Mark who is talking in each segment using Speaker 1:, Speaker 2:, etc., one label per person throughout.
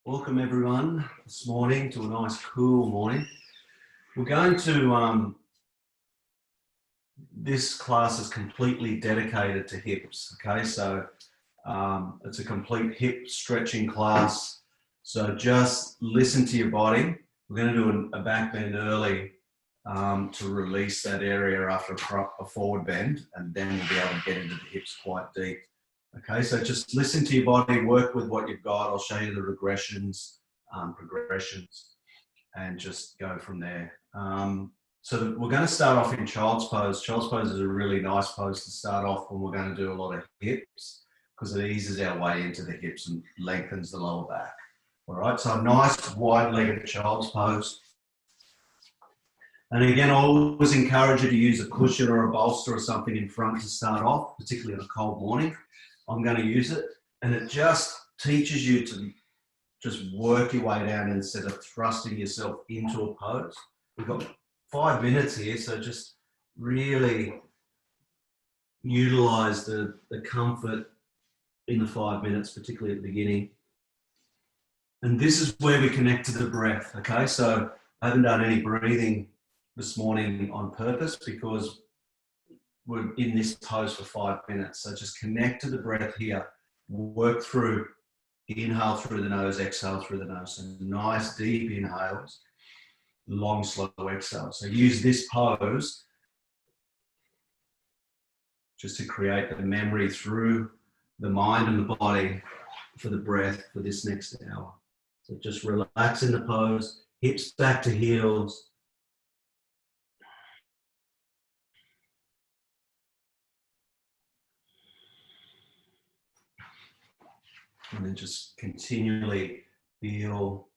Speaker 1: Welcome everyone this morning to a nice cool morning. We're going to, this class is completely dedicated to hips, okay? So it's a complete hip stretching class. So just listen to your body. We're going to do a back bend early to release that area after a forward bend, and then we'll be able to get into the hips quite deep. Okay, so just listen to your body, work with what you've got. I'll show you the regressions, progressions, and just go from there. So we're going to start off in child's pose. Child's pose is a really nice pose to start off when we're going to do a lot of hips, because it eases our way into the hips and lengthens the lower back. All right, so a nice wide-legged child's pose. And again, I always encourage you to use a cushion or a bolster or something in front to start off, particularly on a cold morning. I'm going to use it, and it just teaches you to just work your way down instead of thrusting yourself into a pose. We've got 5 minutes here, so just really utilize the comfort in the 5 minutes, particularly at the beginning. And this is where we connect to the breath, okay? So I haven't done any breathing this morning on purpose because we're in this pose for 5 minutes. So just connect to the breath here. Work through, inhale through the nose, exhale through the nose. So nice deep inhales, long slow exhales. So use this pose just to create the memory through the mind and the body for the breath for this next hour. So just relax in the pose, hips back to heels. And then just continually feel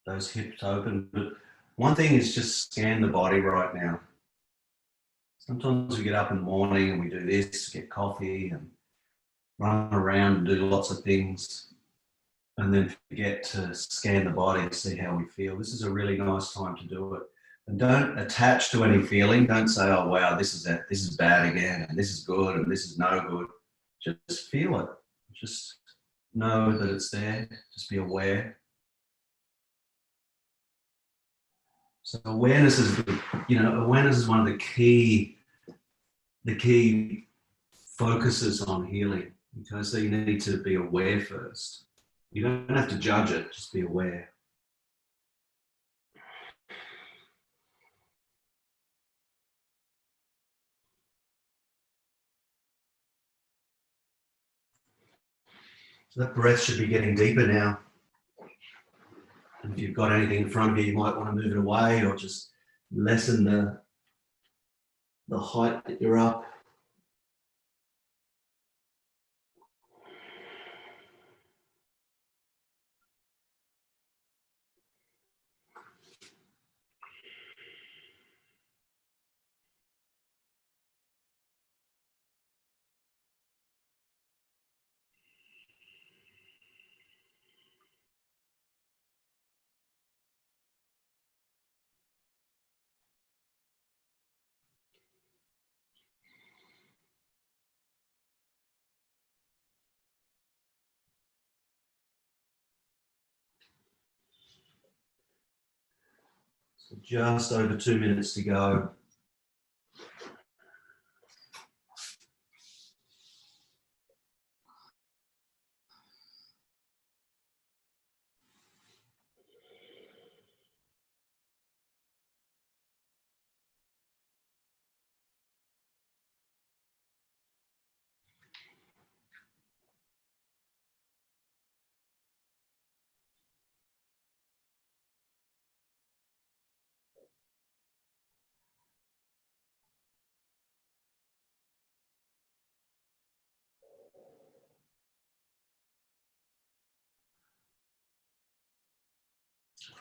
Speaker 1: those hips open. But one thing is just scan the body right now. Sometimes we get up in the morning and we do this, get coffee and run around and do lots of things, and then forget to scan the body and see how we feel. This is a really nice time to do it. And don't attach to any feeling. Don't say, oh, wow, this is bad again, and this is good, and this is no good. Just feel it. Just know that it's there. Just be aware. So awareness is, awareness is one of the key focuses on healing. Okay, so you need to be aware first. You don't have to judge it, just be aware. So that breath should be getting deeper now. And if you've got anything in front of you, you might want to move it away or just lessen the height that you're up. So just over 2 minutes to go.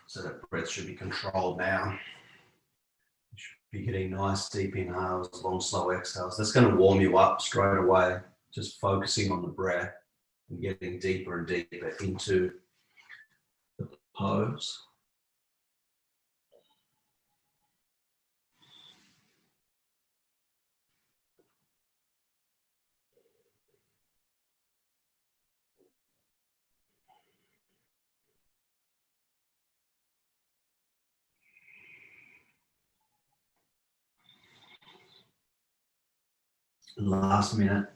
Speaker 1: So that breath should be controlled now. You should be getting nice deep inhales, long slow exhales. That's going to warm you up straight away, just focusing on the breath and getting deeper and deeper into the pose. Last minute,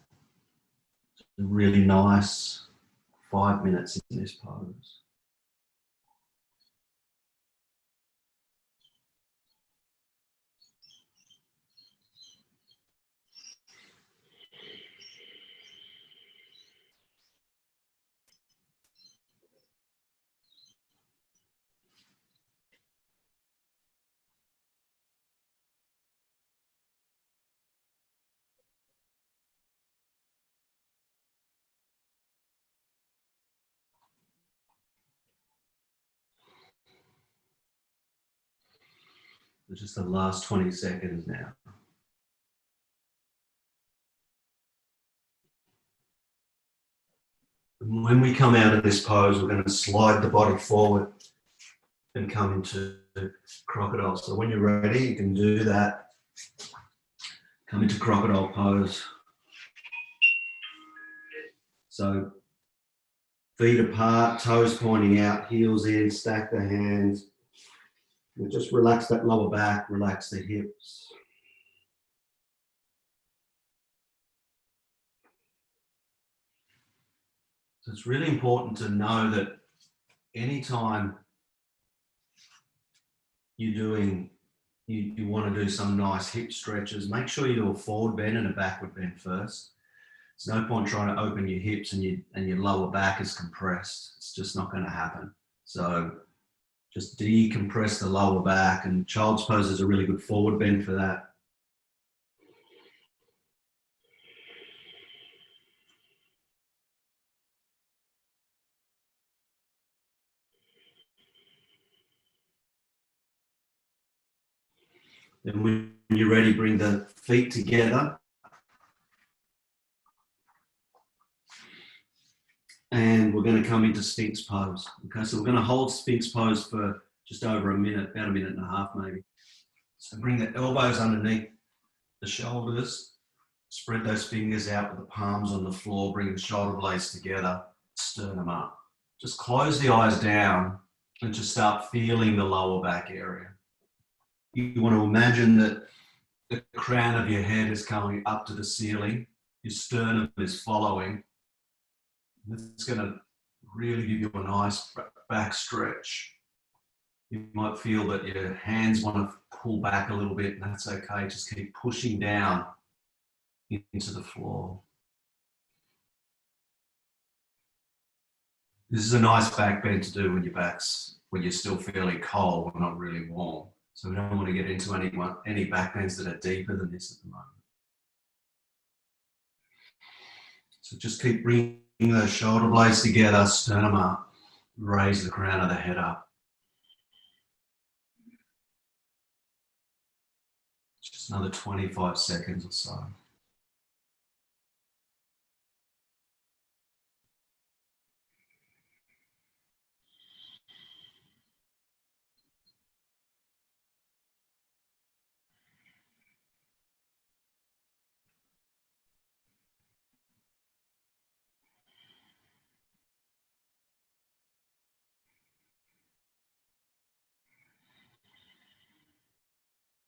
Speaker 1: really nice 5 minutes in this pose. Just the last 20 seconds now. And when we come out of this pose, we're going to slide the body forward and come into crocodile. So when you're ready, you can do that. Come into crocodile pose. So feet apart, toes pointing out, heels in, stack the hands. And just relax that lower back, relax the hips. So it's really important to know that anytime you want to do some nice hip stretches, make sure you do a forward bend and a backward bend first. There's no point trying to open your hips and your lower back is compressed. It's just not going to happen. So just decompress the lower back, and child's pose is a really good forward bend for that. Then when you're ready, bring the feet together. And we're going to come into Sphinx pose. Okay, so we're going to hold Sphinx pose for just over a minute, about a minute and a half maybe. So bring the elbows underneath the shoulders. Spread those fingers out with the palms on the floor. Bring the shoulder blades together. Sternum up. Just close the eyes down and just start feeling the lower back area. You want to imagine that the crown of your head is coming up to the ceiling. Your sternum is following. It's going to really give you a nice back stretch. You might feel that your hands want to pull back a little bit, and that's okay. Just keep pushing down into the floor. This is a nice back bend to do when when you're still feeling cold but not really warm. So we don't want to get into any back bends that are deeper than this at the moment. So just keep bringing those shoulder blades together, sternum up, raise the crown of the head up. Just another 25 seconds or so.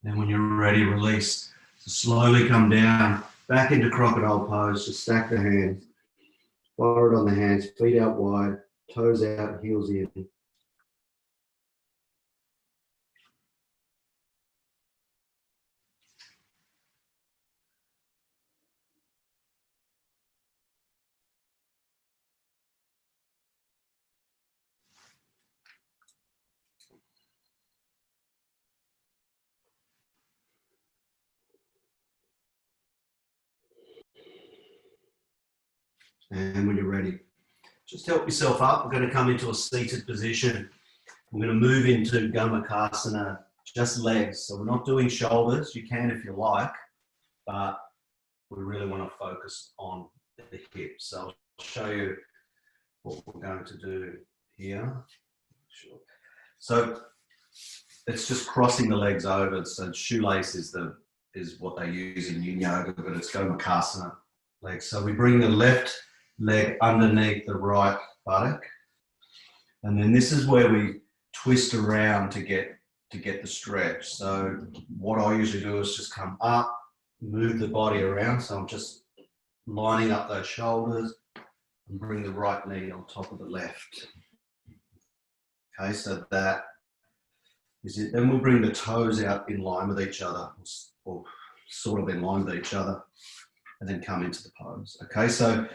Speaker 1: Then when you're ready, release. So slowly come down, back into crocodile pose. Just stack the hands, forward on the hands, feet out wide, toes out, heels in. And when you're ready, just help yourself up. We're going to come into a seated position. We're going to move into Gomukhasana, just legs. So we're not doing shoulders. You can if you like, but we really want to focus on the hips. So I'll show you what we're going to do here. Sure. So it's just crossing the legs over. So shoelace is what they use in Yin Yoga, but it's Gomukhasana legs. So we bring the left leg underneath the right buttock, and then this is where we twist around to get the stretch. So what I usually do is just come up, move the body around. So I'm just lining up those shoulders and bring the right knee on top of the left. Okay, so that is it. Then we'll bring the toes out in line with each other, or sort of in line with each other, and then come into the pose. Okay, so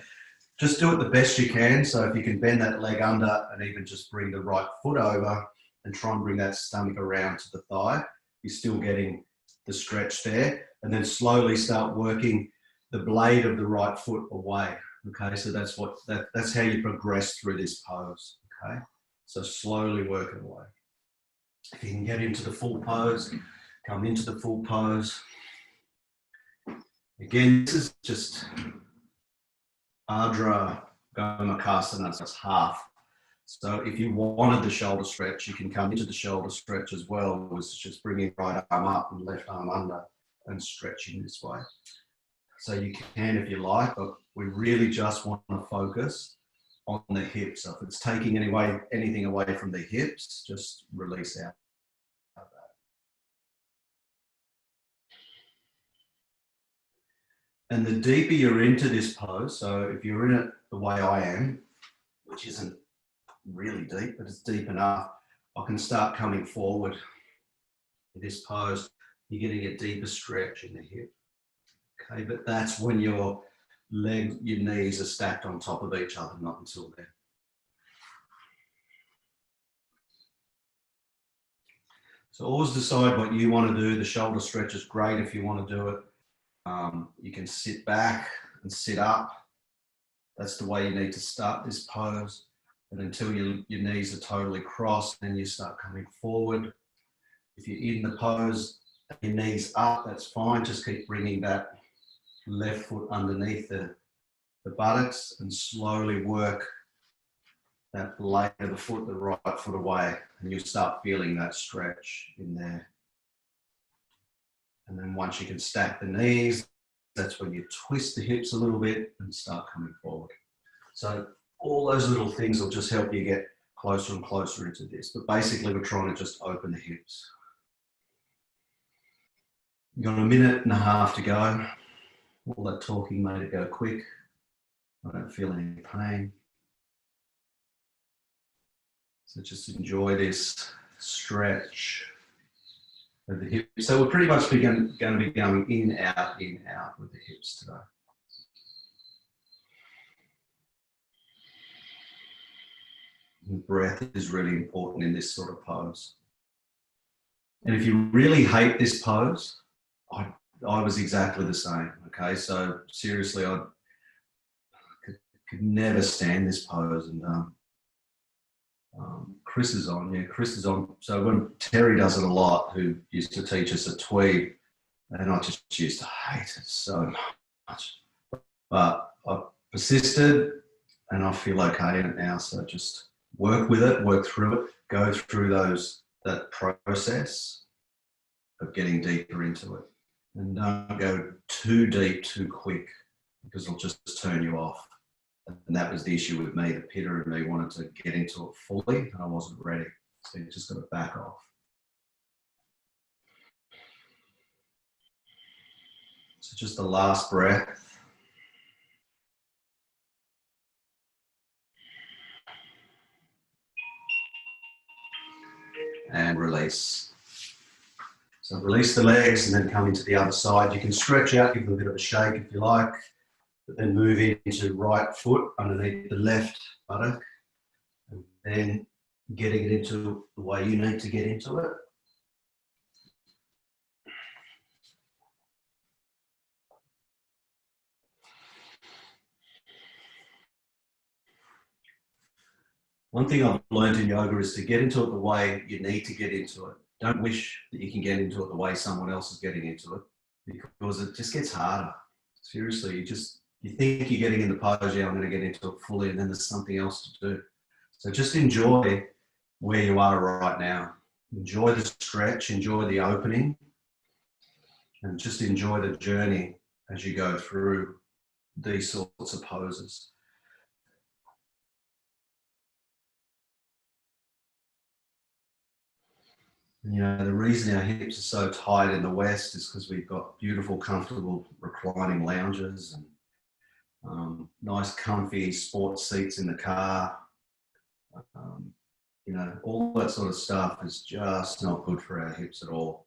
Speaker 1: just do it the best you can. So if you can bend that leg under and even just bring the right foot over and try and bring that stomach around to the thigh, you're still getting the stretch there. And then slowly start working the blade of the right foot away. Okay, so that's how you progress through this pose. Okay, so slowly work it away. If you can get into the full pose, come into the full pose. Again, this is just Ardha Gomukhasana, that's half. So if you wanted the shoulder stretch, you can come into the shoulder stretch as well, which is just bringing right arm up and left arm under and stretching this way. So you can if you like, but we really just want to focus on the hips. So if it's taking anything away from the hips, just release out of that. And the deeper you're into this pose, so if you're in it the way I am, which isn't really deep, but it's deep enough, I can start coming forward in this pose. You're getting a deeper stretch in the hip. Okay, but that's when your legs, your knees are stacked on top of each other, not until then. So always decide what you want to do. The shoulder stretch is great if you want to do it. You can sit back and sit up. That's the way you need to start this pose. And until your knees are totally crossed, then you start coming forward. If you're in the pose, your knees up, that's fine. Just keep bringing that left foot underneath the buttocks and slowly work that blade of the foot, the right foot away, and you'll start feeling that stretch in there. And then once you can stack the knees, that's when you twist the hips a little bit and start coming forward. So all those little things will just help you get closer and closer into this. But basically, we're trying to just open the hips. You've got a minute and a half to go. All that talking made it go quick. I don't feel any pain. So just enjoy this stretch of the hips. So we're pretty much going to be going in, out with the hips today. And breath is really important in this sort of pose. And if you really hate this pose, I was exactly the same. Okay, so seriously, I could never stand this pose. And Chris is on. Yeah, Chris is on. So when Terry does it a lot, who used to teach us a tweed, and I just used to hate it so much. But I persisted, and I feel okay in it now. So just work with it, work through it, go through that process of getting deeper into it. And don't go too deep too quick, because it'll just turn you off. And that was the issue with me. The pitter in me wanted to get into it fully, and I wasn't ready. So you just got to back off. So just the last breath. And release. So release the legs and then come into the other side. You can stretch out, give them a bit of a shake if you like, but then move into right foot underneath the left buttock, and then getting it into the way you need to get into it. One thing I've learned in yoga is to get into it the way you need to get into it. Don't wish that you can get into it the way someone else is getting into it, because it just gets harder. Seriously, you think you're getting in the pose, yeah, I'm going to get into it fully, and then there's something else to do. So just enjoy where you are right now. Enjoy the stretch, enjoy the opening, and just enjoy the journey as you go through these sorts of poses. And, you know, the reason our hips are so tight in the West is because we've got beautiful, comfortable reclining lounges and nice, comfy sports seats in the car. Um, you know, all that sort of stuff is just not good for our hips at all.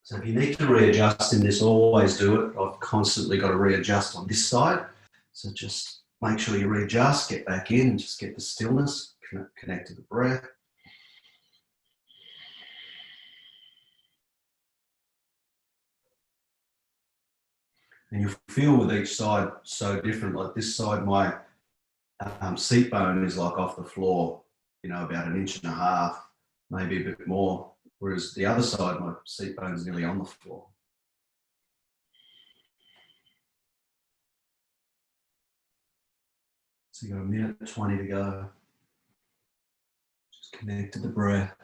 Speaker 1: So if you need to readjust in this, always do it. I've constantly got to readjust on this side. So just make sure you readjust, get back in and just get the stillness, connect to the breath. And you'll feel with each side so different. Like this side, my seat bone is like off the floor, you know, about 1.5 inches, maybe a bit more. Whereas the other side, my seat bone is nearly on the floor. So you've got 1:20 to go. Just connect to the breath.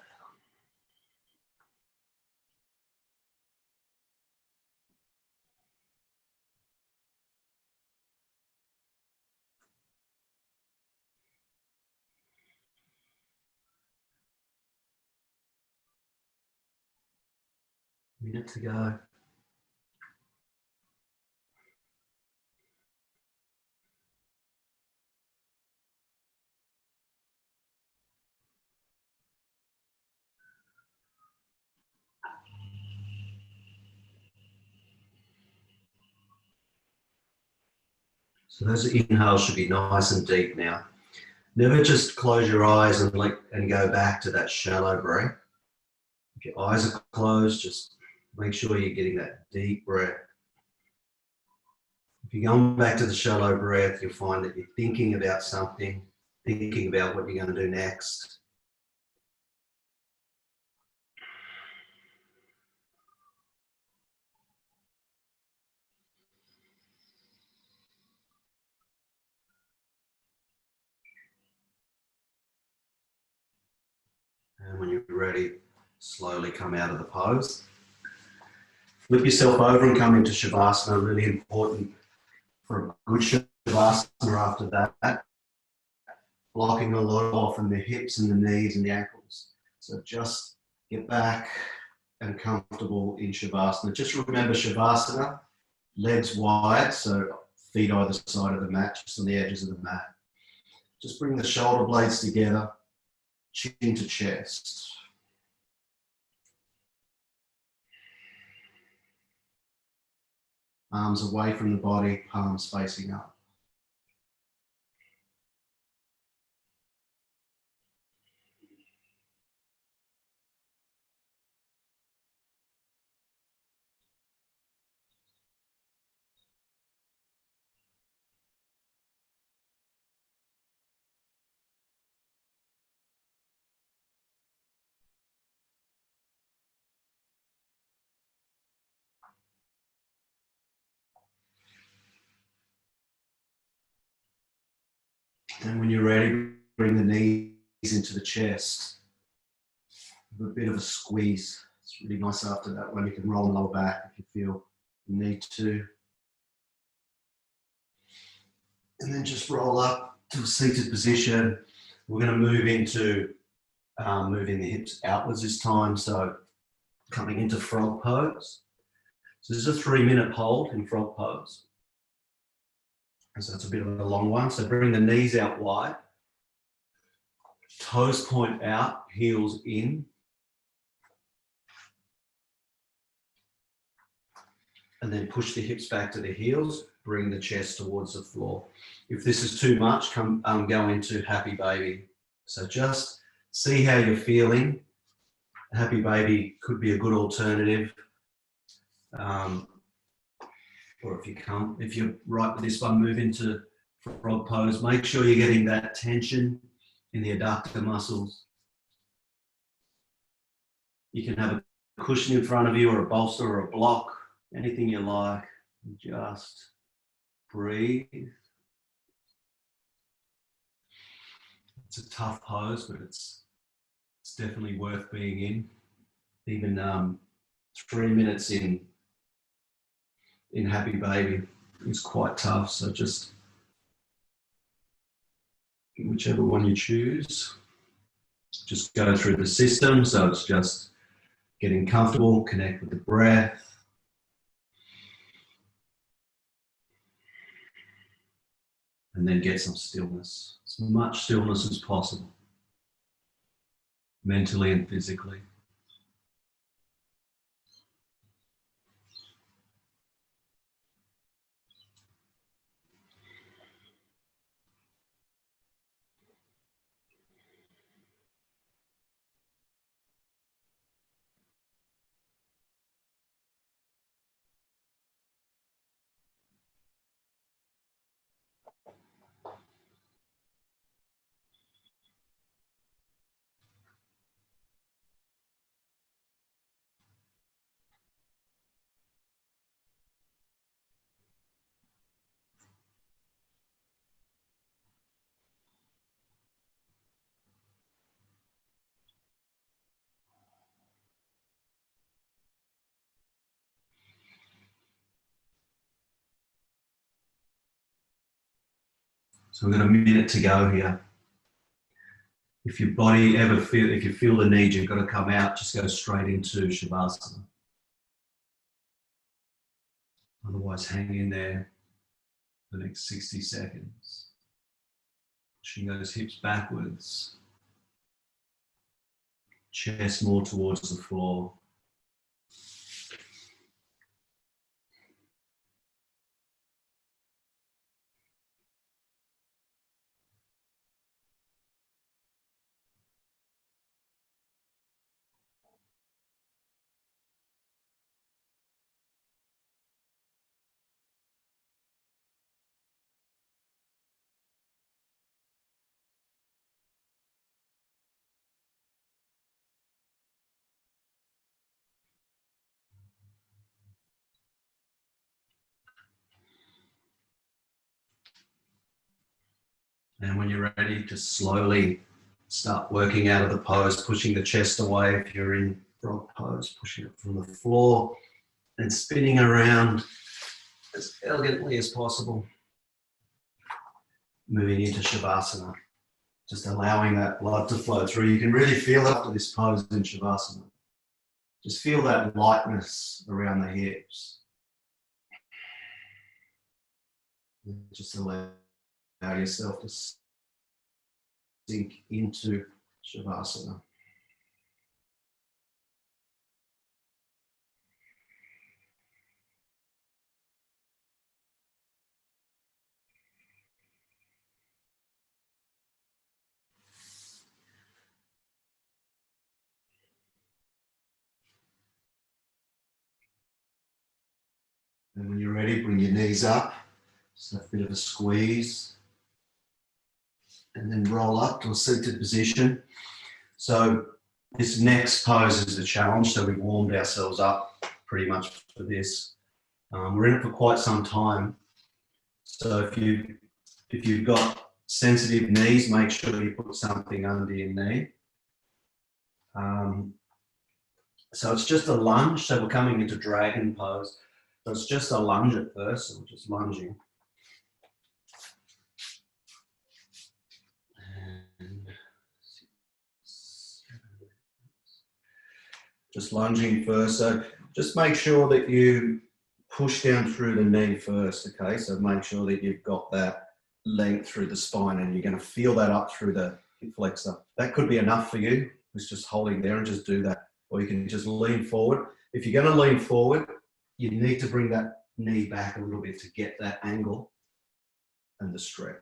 Speaker 1: Minute to go. So those inhales should be nice and deep now. Never just close your eyes and go back to that shallow breath. If your eyes are closed, just make sure you're getting that deep breath. If you're going back to the shallow breath, you'll find that you're thinking about something, thinking about what you're going to do next. And when you're ready, slowly come out of the pose. Flip yourself over and come into Shavasana, really important for a good Shavasana after that. Blocking a lot off in the hips and the knees and the ankles. So just get back and comfortable in Shavasana. Just remember Shavasana, legs wide, so feet either side of the mat, just on the edges of the mat. Just bring the shoulder blades together, chin to chest. Arms away from the body, palms facing up. And when you're ready, bring the knees into the chest. Have a bit of a squeeze. It's really nice after that one. You can roll the lower back if you feel you need to. And then just roll up to a seated position. We're going to move into moving the hips outwards this time. So coming into frog pose. So this is a 3-minute hold in frog pose. So it's a bit of a long one. So bring the knees out wide. Toes point out, heels in. And then push the hips back to the heels, bring the chest towards the floor. If this is too much, go into happy baby. So just see how you're feeling. Happy baby could be a good alternative. Or if you're right with this one, move into frog pose. Make sure you're getting that tension in the adductor muscles. You can have a cushion in front of you or a bolster or a block, anything you like. Just breathe. It's a tough pose, but it's definitely worth being in. Even 3 minutes in in Happy Baby is quite tough. So just whichever one you choose, just go through the system. So it's just getting comfortable, connect with the breath. And then get some stillness, as much stillness as possible, mentally and physically. So we've got a minute to go here. If your body if you feel the need, you've got to come out, just go straight into Shavasana. Otherwise, hang in there for the next 60 seconds. Pushing those hips backwards. Chest more towards the floor. And when you're ready, just slowly start working out of the pose, pushing the chest away. If you're in frog pose, pushing it from the floor and spinning around as elegantly as possible. Moving into Shavasana, just allowing that blood to flow through. You can really feel after this pose in Shavasana. Just feel that lightness around the hips. Just allow yourself to sink into Shavasana. And when you're ready, bring your knees up. Just a bit of a squeeze. And then roll up to a seated position. So this next pose is a challenge. So we've warmed ourselves up pretty much for this. We're in it for quite some time. So if you've got sensitive knees, make sure you put something under your knee. So it's just a lunge. So we're coming into dragon pose. So it's just a lunge at first. So we're just lunging. And just lunging first. So just make sure that you push down through the knee first, okay? So make sure that you've got that length through the spine and you're going to feel that up through the hip flexor. That could be enough for you. It's just holding there and just do that. Or you can just lean forward. If you're going to lean forward, you need to bring that knee back a little bit to get that angle and the stretch.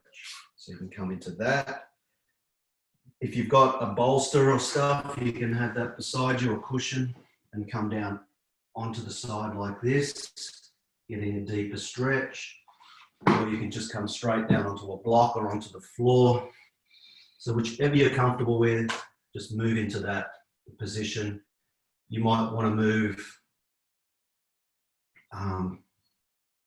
Speaker 1: So you can come into that. If you've got a bolster or stuff, you can have that beside you, or cushion, and come down onto the side like this, getting a deeper stretch. Or you can just come straight down onto a block or onto the floor. So whichever you're comfortable with, just move into that position. You might want to move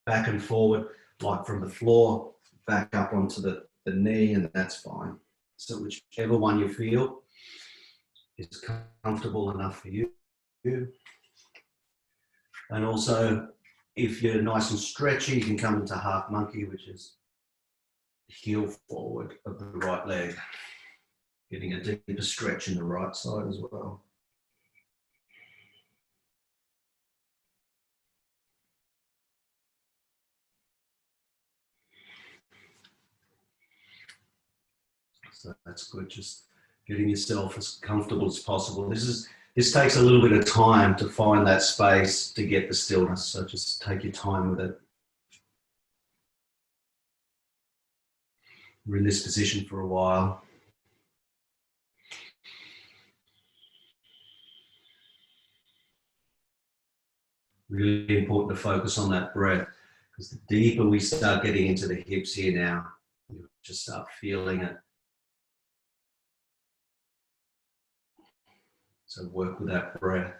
Speaker 1: back and forward, like from the floor, back up onto the knee, and that's fine. So whichever one you feel is comfortable enough for you. And also If you're nice and stretchy, you can come into half monkey, which is heel forward of the right leg. Getting a deeper stretch in the right side as well. So that's good, just getting yourself as comfortable as possible. This takes a little bit of time to find that space to get the stillness, so just take your time with it. We're in this position for a while. Really important to focus on that breath, because the deeper we start getting into the hips here now, you just start feeling it. So work with that breath.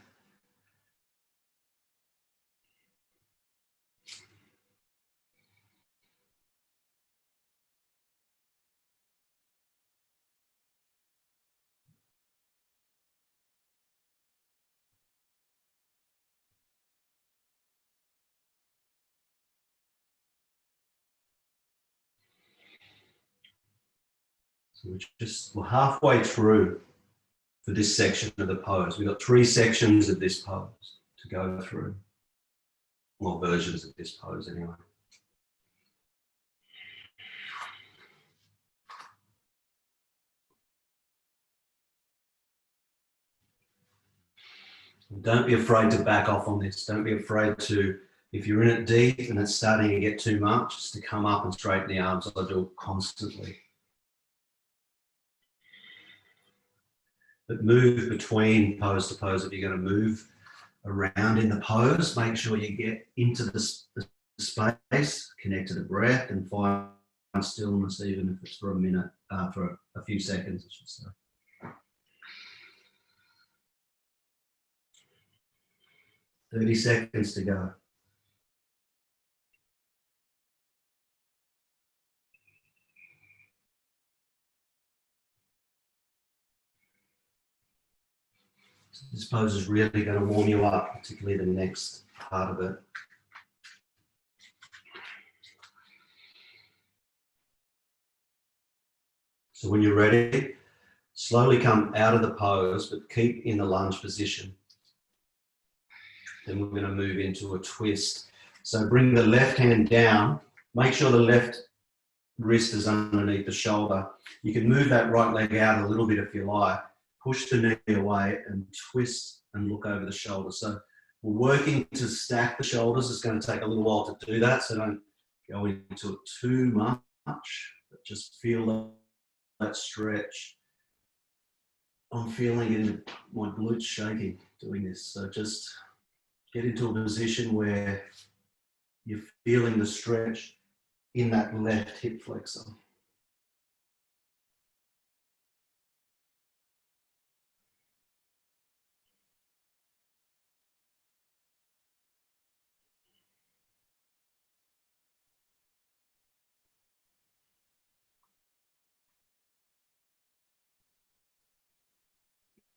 Speaker 1: So we're halfway through for this section of the pose. We've got 3 sections of this pose to go through. Well, versions of this pose anyway. Don't be afraid to back off on this. Don't be afraid to, if you're in it deep and it's starting to get too much, just to come up and straighten the arms. I do it constantly. But move between pose to pose. If you're going to move around in the pose, make sure you get into the space, connect to the breath, and find stillness, even if it's for a minute, for a few seconds, I should say. "30 seconds to go." So this pose is really going to warm you up, particularly the next part of it. So when you're ready, slowly come out of the pose, but keep in the lunge position. Then we're going to move into a twist. So bring the left hand down. Make sure the left wrist is underneath the shoulder. You can move that right leg out a little bit if you like. Push the knee away and twist and look over the shoulder. So we're working to stack the shoulders. It's going to take a little while to do that, so don't go into it too much, but just feel that stretch. I'm feeling it in my glutes shaking doing this. So just get into a position where you're feeling the stretch in that left hip flexor.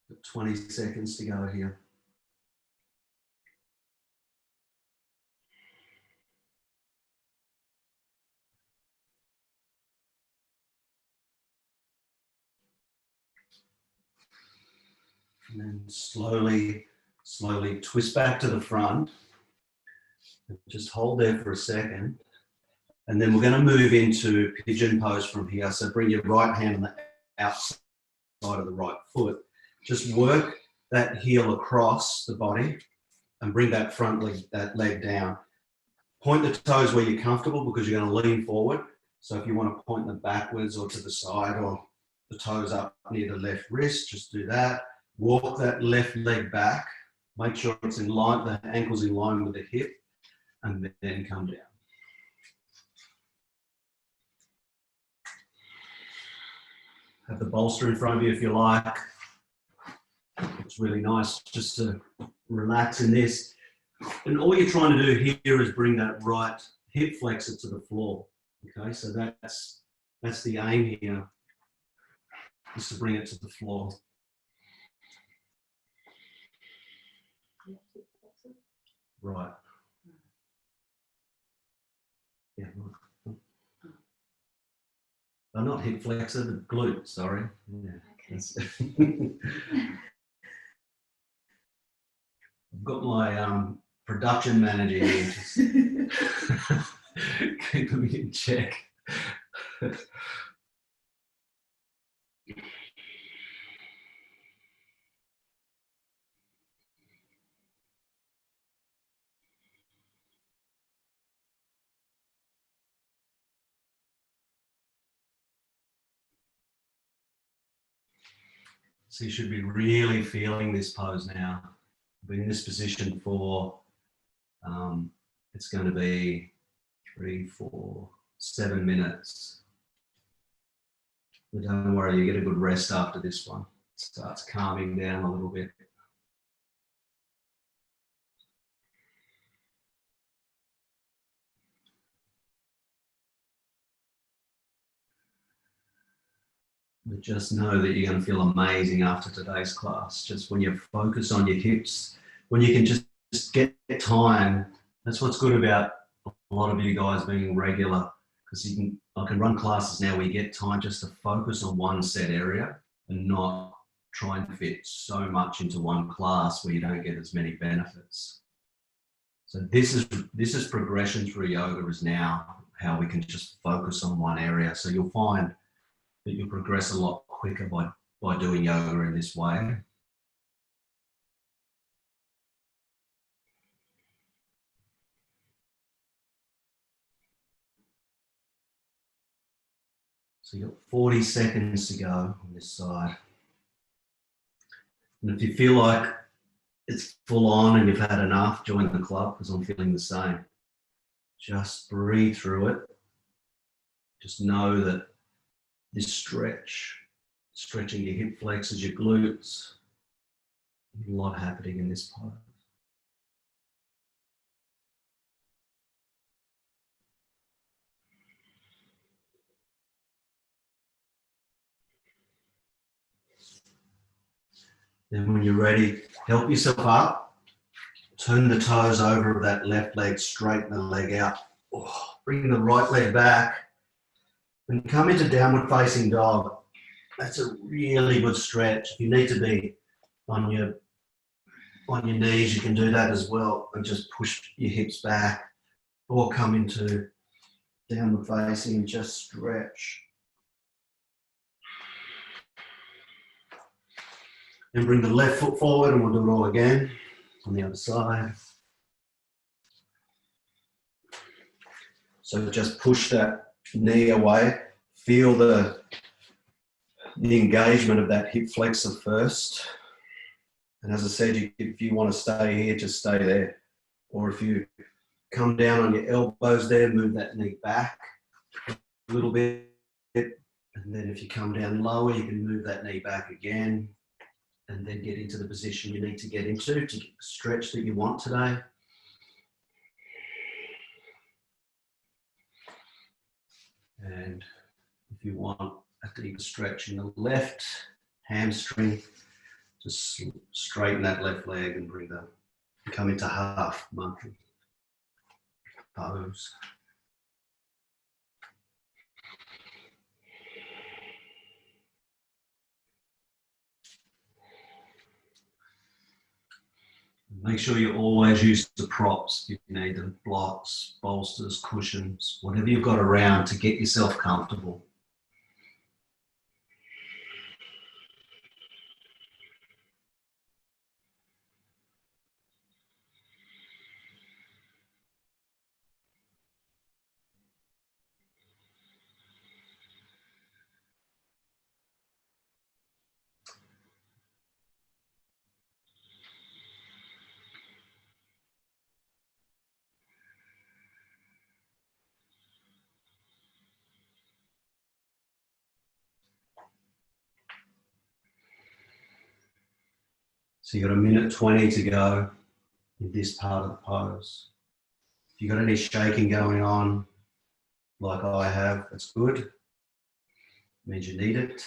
Speaker 1: Got 20 seconds to go here. And then slowly twist back to the front. And just hold there for a second. And then we're going to move into pigeon pose from here. So bring your right hand on the outside of the right foot. Just work that heel across the body and bring that front leg, that leg down. Point the toes where you're comfortable, because you're going to lean forward. So if you want to point them backwards or to the side, or the toes up near the left wrist, just do that. Walk that left leg back. Make sure it's in line, the ankle's in line with the hip, and then come down. Have the bolster in front of you if you like. It's really nice just to relax in this. And all you're trying to do here is bring that right hip flexor to the floor. Okay, so that's the aim here, is to bring it to the floor. Right. Oh, not hip flexor, the glute, sorry. Yeah.
Speaker 2: Okay.
Speaker 1: I've got my production manager here just keeping me in check. So you should be really feeling this pose now. Been in this position for, it's going to be 3, 4, 7 minutes. But don't worry, you get a good rest after this one. It starts calming down a little bit. But just know that you're going to feel amazing after today's class. Just when you focus on your hips, when you can just get time. That's what's good about a lot of you guys being regular, because I can run classes now where you get time just to focus on one set area and not try and fit so much into one class where you don't get as many benefits. So this is progression through yoga is now how we can just focus on one area. So you'll find that you'll progress a lot quicker by doing yoga in this way. So you've got 40 seconds to go on this side. And if you feel like it's full on and you've had enough, join the club, because I'm feeling the same. Just breathe through it. Just know that this stretching your hip flexors, your glutes, a lot happening in this pose. Then when you're ready, help yourself up. Turn the toes over of that left leg, straighten the leg out. Oh, bring the right leg back and come into downward facing dog. That's a really good stretch. If you need to be on your knees, you can do that as well and just push your hips back or come into downward facing and just stretch. And bring the left foot forward and we'll do it all again on the other side. So just push that knee away. Feel the engagement of that hip flexor first. And as I said, if you want to stay here, just stay there. Or if you come down on your elbows there, move that knee back a little bit. And then if you come down lower, you can move that knee back again and then get into the position you need to get into to get the stretch that you want today. And if you want a deeper stretch in the left hamstring, just straighten that left leg and come into half monkey pose. Make sure you always use the props. You need the blocks, bolsters, cushions, whatever you've got around to get yourself comfortable. So you've got 1:20 to go in this part of the pose. If you've got any shaking going on, like I have, that's good. It means you need it.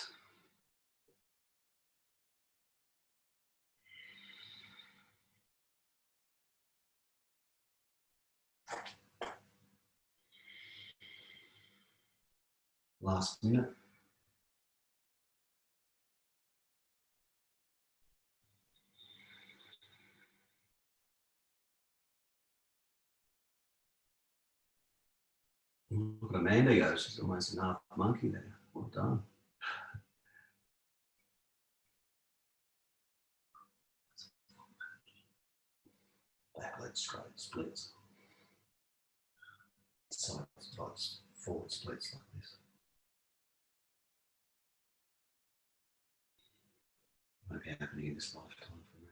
Speaker 1: Last minute. Look at Amanda go. She's almost an half monkey there. Well done. Back leg straight, splits. Side splits, forward splits like this. Might be happening in this lifetime for me.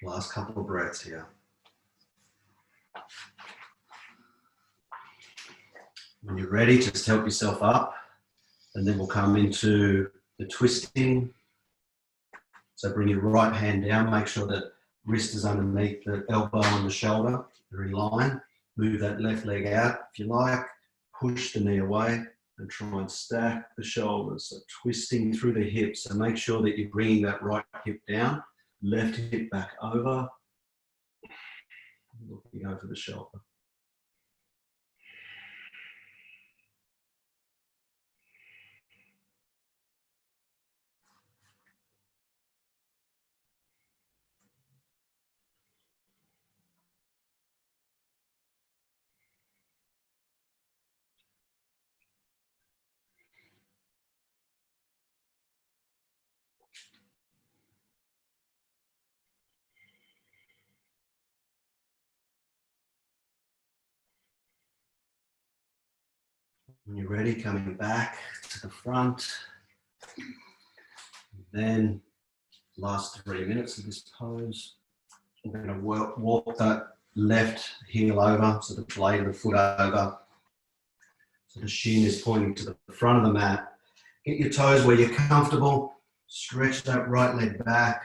Speaker 1: Last couple of breaths here. When you're ready, just help yourself up, and then we'll come into the twisting. So bring your right hand down, make sure that wrist is underneath the elbow and the shoulder. They're in line. Move that left leg out if you like. Push the knee away and try and stack the shoulders. So twisting through the hips. So make sure that you're bringing that right hip down, left hip back over, looking over the shoulder. When you're ready, coming back to the front. Then, last 3 minutes of this pose. We're going to walk that left heel over, so the blade of the foot over. So the shin is pointing to the front of the mat. Get your toes where you're comfortable. Stretch that right leg back.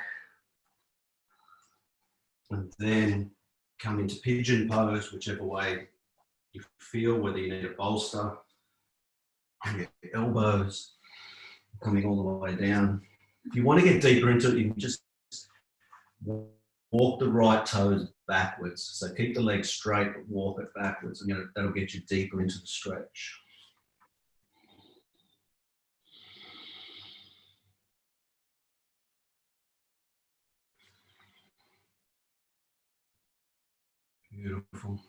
Speaker 1: And then come into pigeon pose, whichever way you feel, whether you need a bolster. And your elbows coming all the way down. If you want to get deeper into it, you can just walk the right toes backwards. So keep the legs straight, but walk it backwards, and that'll get you deeper into the stretch. Beautiful.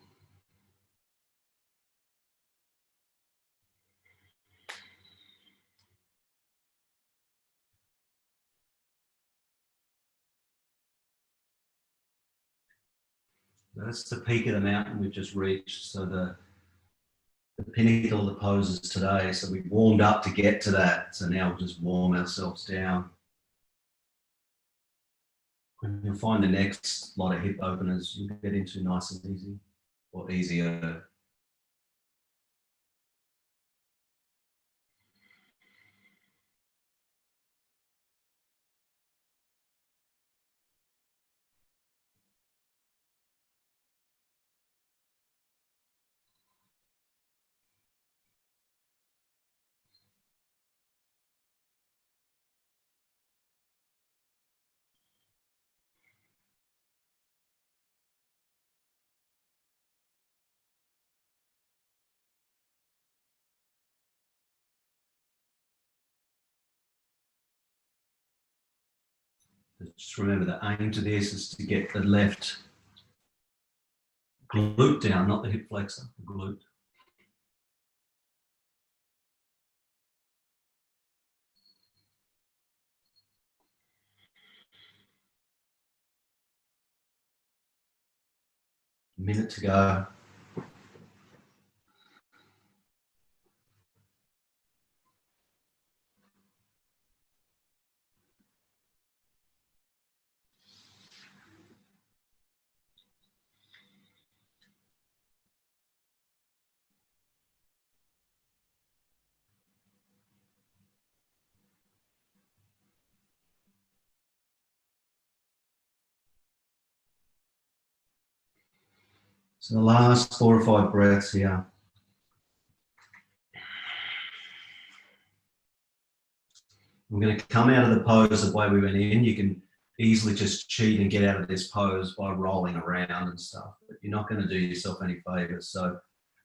Speaker 1: That's the peak of the mountain we've just reached. So the pinnacle of the poses today. So we warmed up to get to that. So now we'll just warm ourselves down. And you'll find the next lot of hip openers you'll get into nice and easy, or easier. Just remember the aim to this is to get the left glute down, not the hip flexor, the glute. A minute to go. So the last 4 or 5 breaths here. We're going to come out of the pose the way we went in. You can easily just cheat and get out of this pose by rolling around and stuff, but you're not going to do yourself any favors. So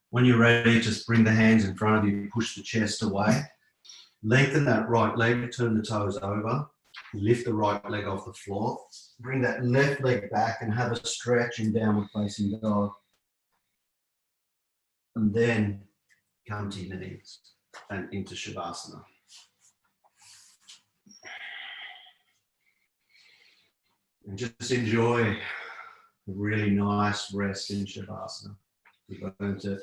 Speaker 1: when you're ready, just bring the hands in front of you, push the chest away, lengthen that right leg, turn the toes over, lift the right leg off the floor, bring that left leg back and have a stretch in downward facing dog. And then come to your knees and into Shavasana. And just enjoy a really nice rest in Shavasana. You're going to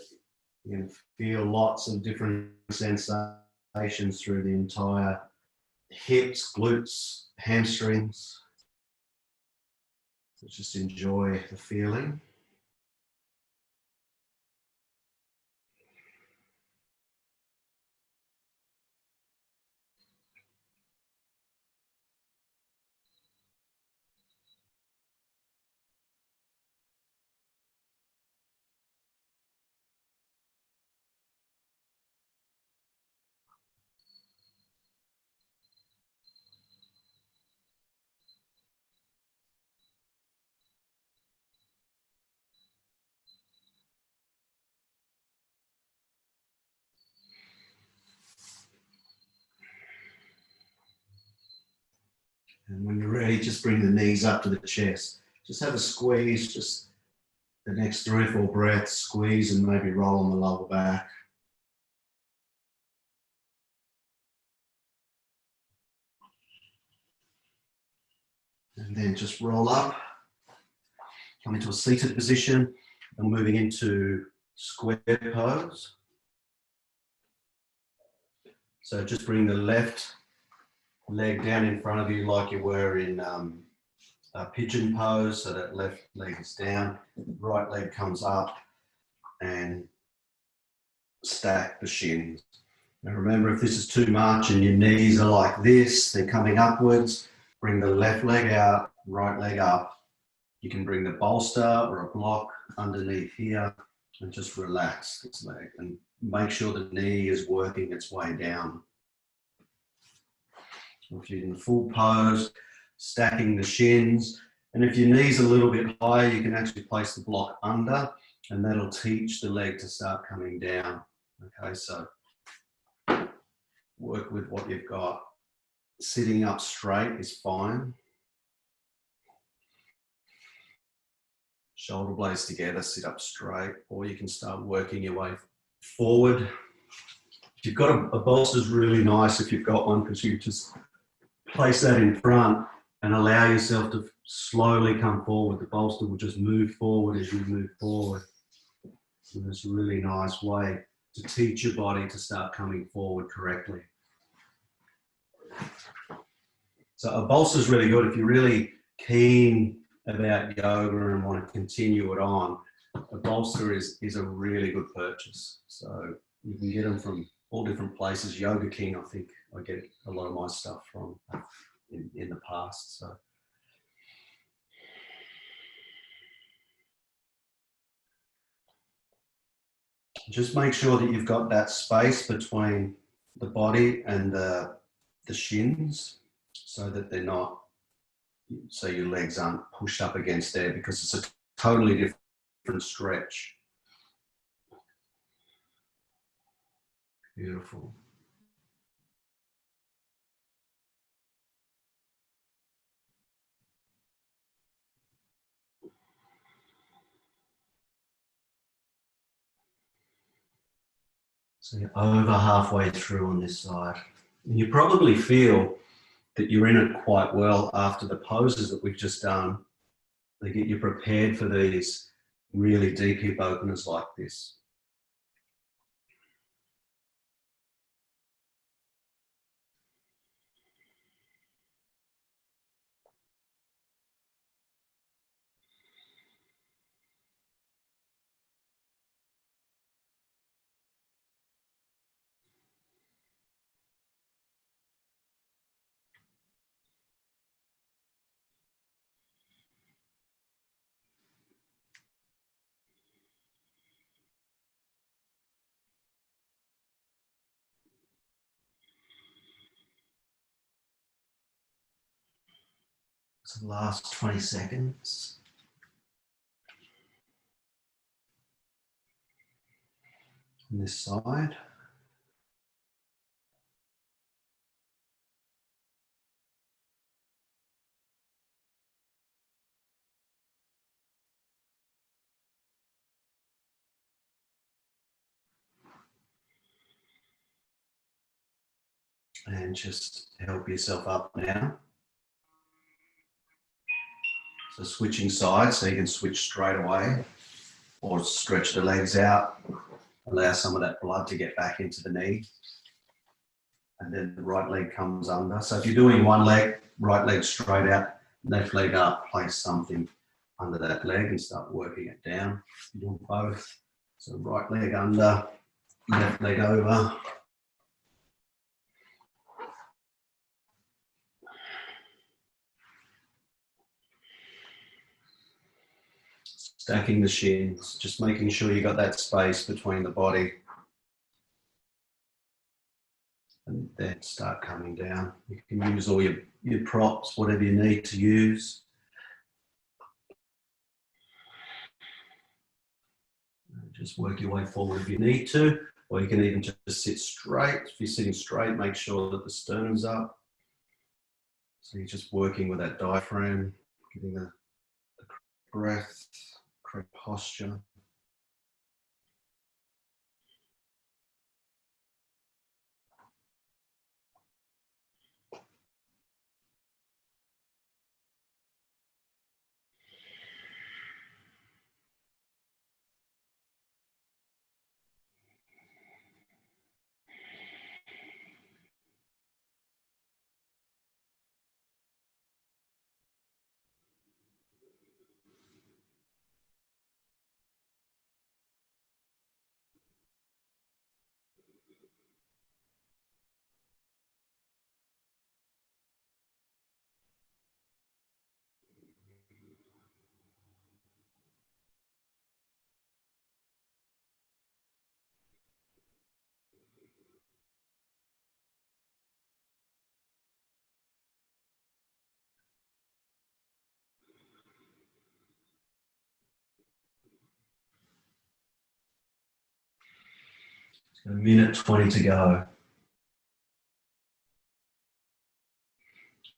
Speaker 1: feel lots of different sensations through the entire hips, glutes, hamstrings. So just enjoy the feeling. And when you're ready, just bring the knees up to the chest. Just have a squeeze, just the next 3 or 4 breaths, squeeze and maybe roll on the lower back. And then just roll up, come into a seated position, and moving into square pose. So just bring the left leg down in front of you like you were in a pigeon pose, so that left leg is down, right leg comes up, and stack the shins. Now remember, if this is too much and your knees are like this, they're coming upwards, bring the left leg out, right leg up. You can bring the bolster or a block underneath here and just relax this leg and make sure the knee is working its way down. If you're in full pose, stacking the shins, and if your knee's a little bit higher, you can actually place the block under, and that'll teach the leg to start coming down. Okay, so work with what you've got. Sitting up straight is fine. Shoulder blades together, sit up straight, or you can start working your way forward. If you've got a bolster, is really nice if you've got one, because you just place that in front and allow yourself to slowly come forward. The bolster will just move forward as you move forward. And it's a really nice way to teach your body to start coming forward correctly. So a bolster is really good if you're really keen about yoga and want to continue it on. A bolster is a really good purchase. So you can get them from all different places. Yoga King, I think I get a lot of my stuff from in the past. So just make sure that you've got that space between the body and the shins, so that they're not, so your legs aren't pushed up against there, because it's a totally different stretch. Beautiful. So you're over halfway through on this side. And you probably feel that you're in it quite well after the poses that we've just done. They get you prepared for these really deep hip openers like this. So the last 20 seconds. On this side. And just help yourself up now. So switching sides, so you can switch straight away or stretch the legs out, allow some of that blood to get back into the knee. And then the right leg comes under. So if you're doing one leg, right leg straight out, left leg up, place something under that leg and start working it down. You're doing both. So right leg under, left leg over. Stacking the shins, just making sure you got that space between the body. And then start coming down. You can use all your props, whatever you need to use. Just work your way forward if you need to, or you can even just sit straight. If you're sitting straight, make sure that the sternum's up. So you're just working with that diaphragm, getting the breath, correct posture. A minute 20 to go.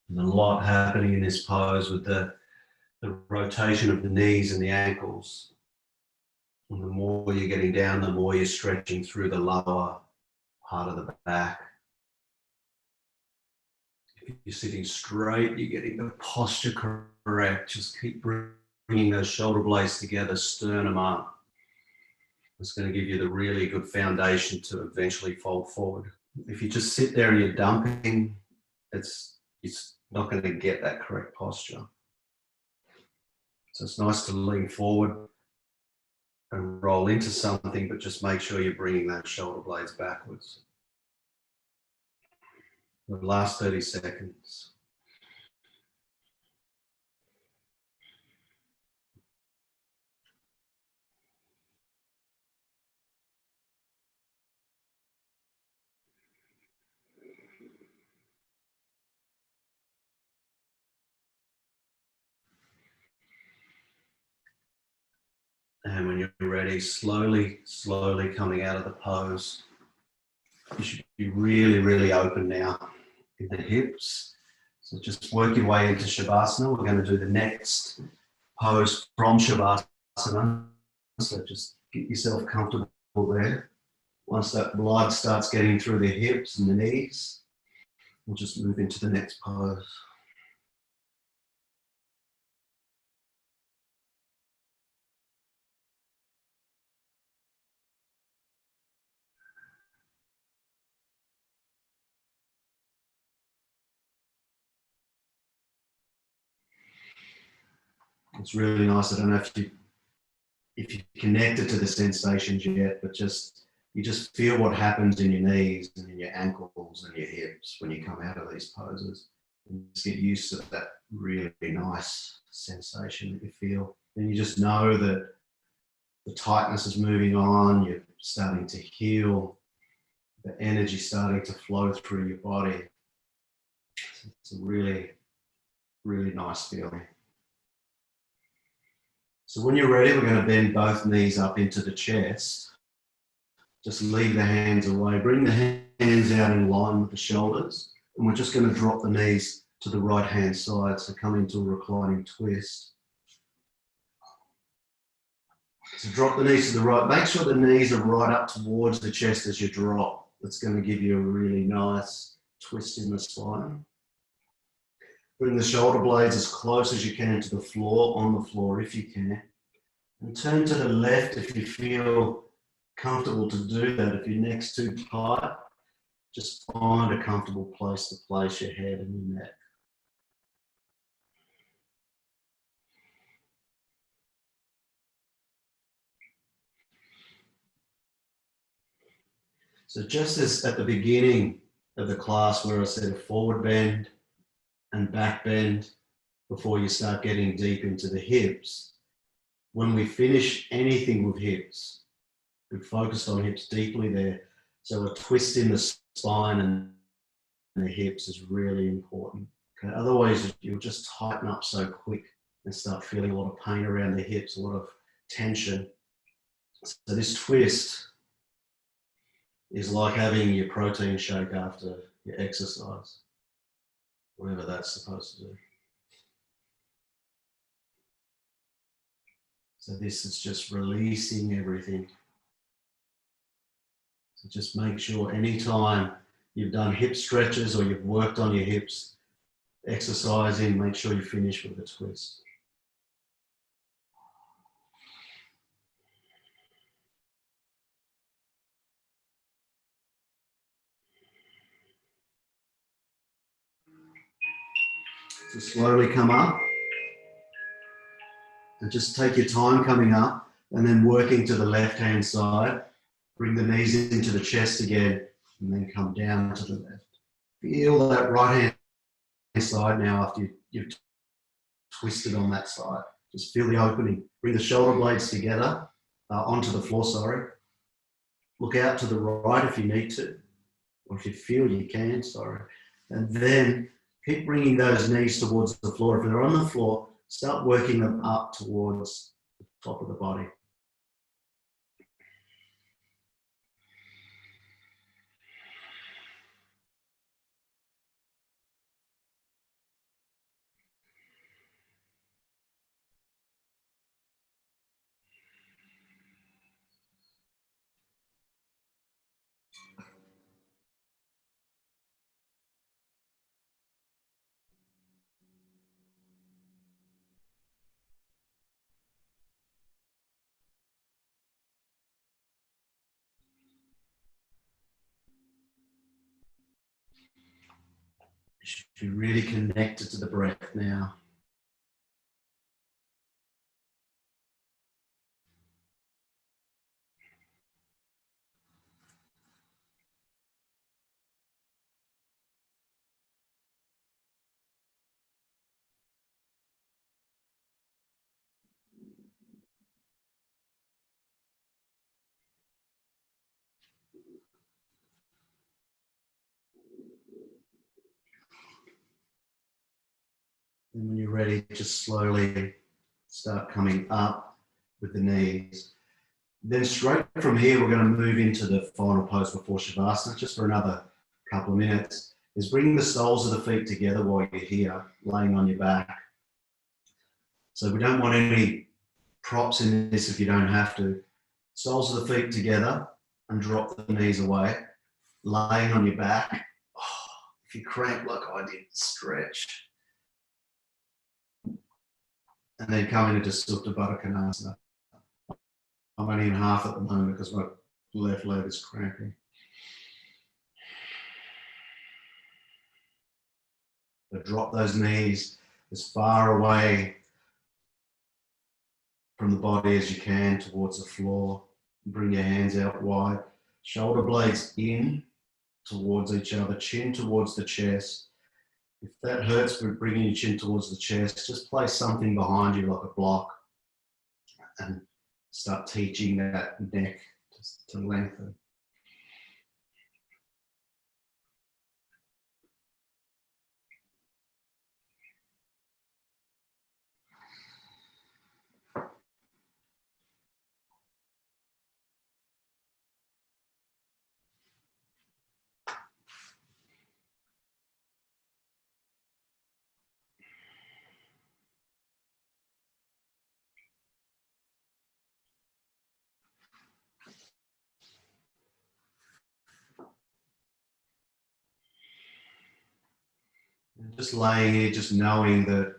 Speaker 1: And a lot happening in this pose with the rotation of the knees and the ankles. And the more you're getting down, the more you're stretching through the lower part of the back. If you're sitting straight, you're getting the posture correct. Just keep bringing those shoulder blades together, sternum up. It's going to give you the really good foundation to eventually fold forward. If you just sit there and you're dumping, it's not going to get that correct posture. So it's nice to lean forward and roll into something, but just make sure you're bringing those shoulder blades backwards. The last 30 seconds. And when you're ready, slowly coming out of the pose. You should be really, really open now in the hips. So just work your way into Shavasana. We're going to do the next pose from Shavasana. So just get yourself comfortable there. Once that blood starts getting through the hips and the knees, we'll just move into the next pose. It's really nice. I don't know if you connected to the sensations yet, but you just feel what happens in your knees and in your ankles and your hips when you come out of these poses. And just get used to that really nice sensation that you feel. And you just know that the tightness is moving on, you're starting to heal, the energy starting to flow through your body. It's a really Really nice feeling. So when you're ready, we're going to bend both knees up into the chest. Just leave the hands away. Bring the hands out in line with the shoulders. And we're just going to drop the knees to the right-hand side. So come into a reclining twist. So drop the knees to the right. Make sure the knees are right up towards the chest as you drop. That's going to give you a really nice twist in the spine. Bring the shoulder blades as close as you can to the floor, on the floor if you can. And turn to the left if you feel comfortable to do that. If your neck's too tight, just find a comfortable place to place your head and your neck. So just as at the beginning of the class where I said a forward bend and back bend before you start getting deep into the hips, when we finish anything with hips, we've focused on hips deeply there. So a twist in the spine and the hips is really important. Okay? Otherwise, you'll just tighten up so quick and start feeling a lot of pain around the hips, a lot of tension. So this twist is like having your protein shake after your exercise, whatever that's supposed to do. So this is just releasing everything. So just make sure anytime you've done hip stretches or you've worked on your hips, exercising, make sure you finish with a twist. So slowly come up and just take your time coming up and then working to the left-hand side. Bring the knees into the chest again and then come down to the left. Feel that right-hand side now after you've twisted on that side. Just feel the opening. Bring the shoulder blades together, onto the floor, sorry. Look out to the right if you need to, or if you feel you can, sorry. And then keep bringing those knees towards the floor. If they're on the floor, start working them up towards the top of the body. You should be really connected to the breath now. And when you're ready, just slowly start coming up with the knees. Then straight from here, we're going to move into the final pose before Shavasana, just for another couple of minutes, is bring the soles of the feet together while you're here, laying on your back. So we don't want any props in this if you don't have to. Soles of the feet together and drop the knees away, laying on your back. Oh, if you cramp like I did, stretch. And then come into Supta Baddha Konasana. I'm only in half at the moment because my left leg is cramping. But drop those knees as far away from the body as you can towards the floor. Bring your hands out wide. Shoulder blades in towards each other, chin towards the chest. If that hurts, we're bringing your chin towards the chest. Just place something behind you like a block and start teaching that neck to lengthen. Just laying here, just knowing that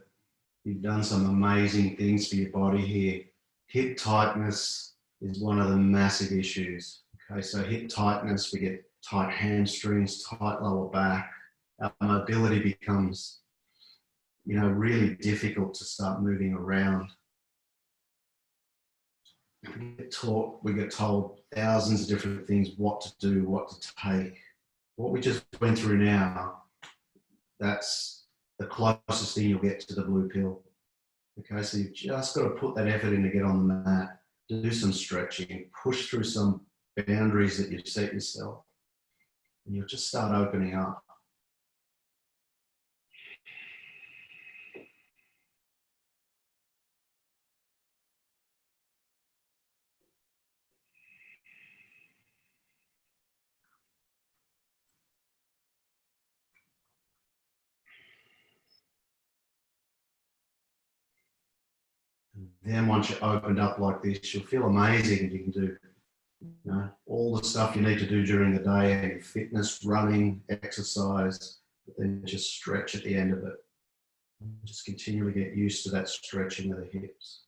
Speaker 1: you've done some amazing things for your body here. Hip tightness is one of the massive issues. Okay, so hip tightness, we get tight hamstrings, tight lower back. Our mobility becomes, really difficult to start moving around. We get told thousands of different things, what to do, what to take. What we just went through now, that's the closest thing you'll get to the blue pill. Okay, so you've just got to put that effort in to get on the mat, do some stretching, push through some boundaries that you've set yourself, and you'll just start opening up. And then once you're opened up like this, you'll feel amazing. You can do all the stuff you need to do during the day, any fitness, running, exercise, but then just stretch at the end of it. Just continually get used to that stretching of the hips.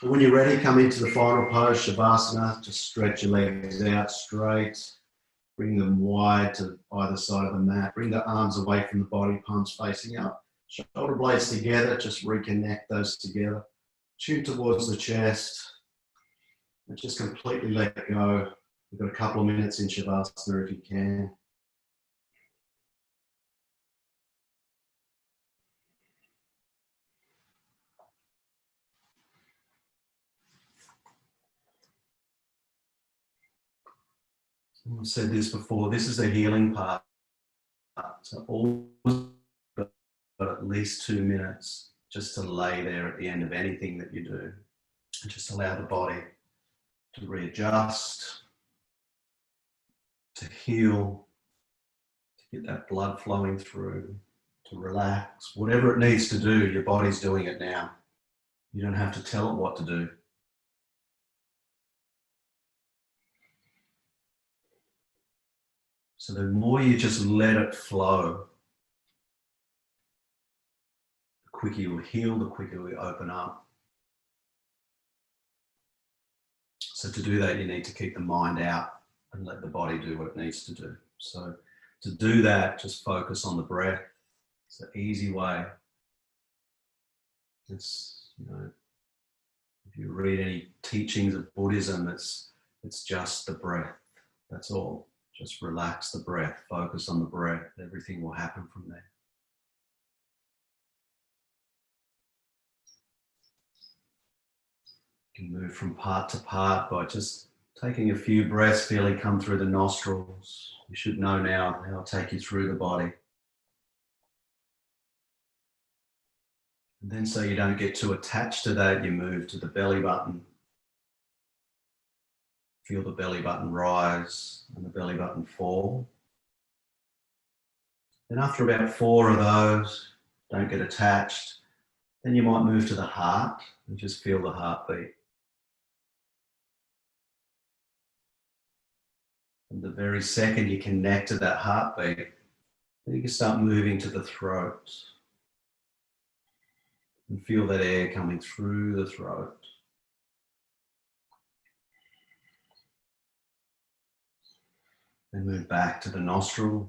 Speaker 1: So when you're ready, come into the final pose, Shavasana. Just stretch your legs out straight. Bring them wide to either side of the mat. Bring the arms away from the body, palms facing up. Shoulder blades together, just reconnect those together. Chin towards the chest. And just completely let go. We've got a couple of minutes in Shavasana if you can. I've said this before, this is a healing part. So always got at least 2 minutes just to lay there at the end of anything that you do. And just allow the body to readjust, to heal, to get that blood flowing through, to relax. Whatever it needs to do, your body's doing it now. You don't have to tell it what to do. So the more you just let it flow, the quicker you'll heal, the quicker you'll open up. So to do that, you need to keep the mind out and let the body do what it needs to do. So to do that, just focus on the breath. It's an easy way. It's, if you read any teachings of Buddhism, it's just the breath. That's all. Just relax the breath, focus on the breath. Everything will happen from there. You can move from part to part by just taking a few breaths, feeling come through the nostrils. You should know now how to take you through the body. And then so you don't get too attached to that, you move to the belly button. Feel the belly button rise and the belly button fall. Then after about 4 of those, don't get attached. Then you might move to the heart and just feel the heartbeat. And the very second you connect to that heartbeat, then you can start moving to the throat. And feel that air coming through the throat. Then move back to the nostrils.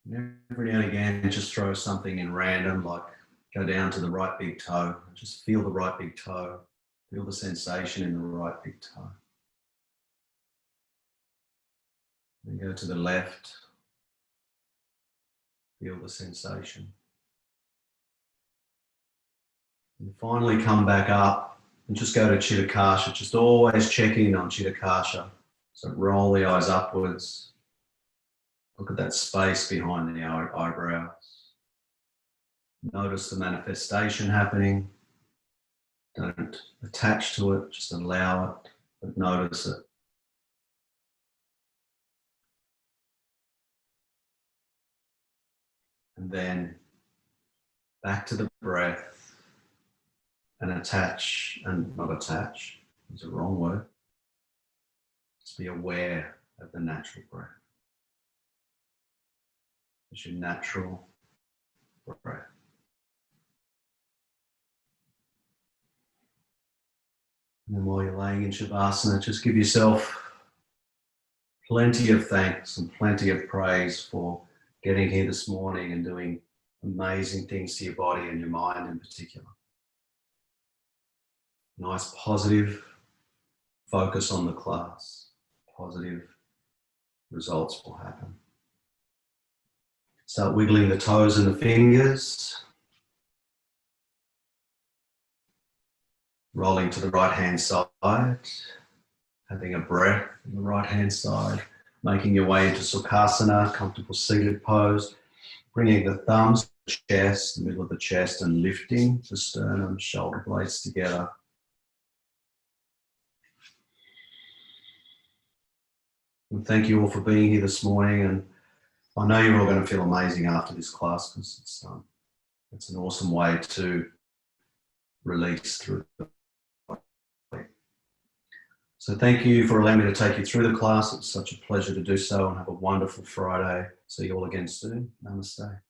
Speaker 1: And every now and again, just throw something in random, like go down to the right big toe. Just feel the right big toe. Feel the sensation in the right big toe. Then go to the left. Feel the sensation. And finally come back up and just go to Chitta Kasha. Just always check in on Chitta Kasha. So roll the eyes upwards. Look at that space behind the eyebrows. Notice the manifestation happening. Don't attach to it, just allow it, but notice it. And then back to the breath and attach, and not attach, It's a wrong word. Just be aware of the natural breath. It's your natural breath. And then while you're laying in Shavasana, just give yourself plenty of thanks and plenty of praise for getting here this morning and doing amazing things to your body and your mind in particular. Nice positive focus on the class. Positive results will happen. Start wiggling the toes and the fingers. Rolling to the right hand side. Having a breath on the right hand side. Making your way into Sukhasana, comfortable seated pose. Bringing the thumbs to the chest, the middle of the chest, and lifting the sternum, shoulder blades together. And thank you all for being here this morning. And I know you're all going to feel amazing after this class because it's an awesome way to release through the body. So thank you for allowing me to take you through the class. It's such a pleasure to do so, and have a wonderful Friday. See you all again soon. Namaste.